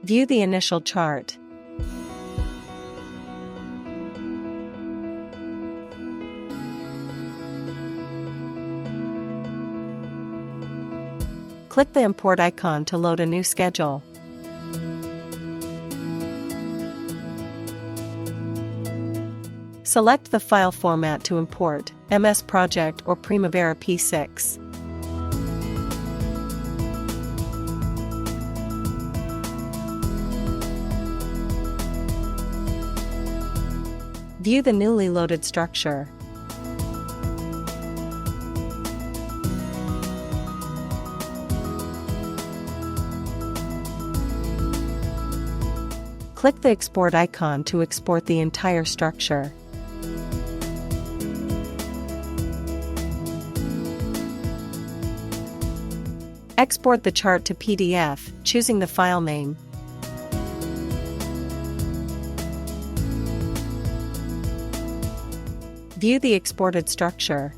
View the initial chart. Click the import icon to load a new schedule. Select the file format to import, MS Project or Primavera P6. View the newly loaded structure. Click the export icon to export the entire structure. Export the chart to PDF, choosing the file name. View the exported structure.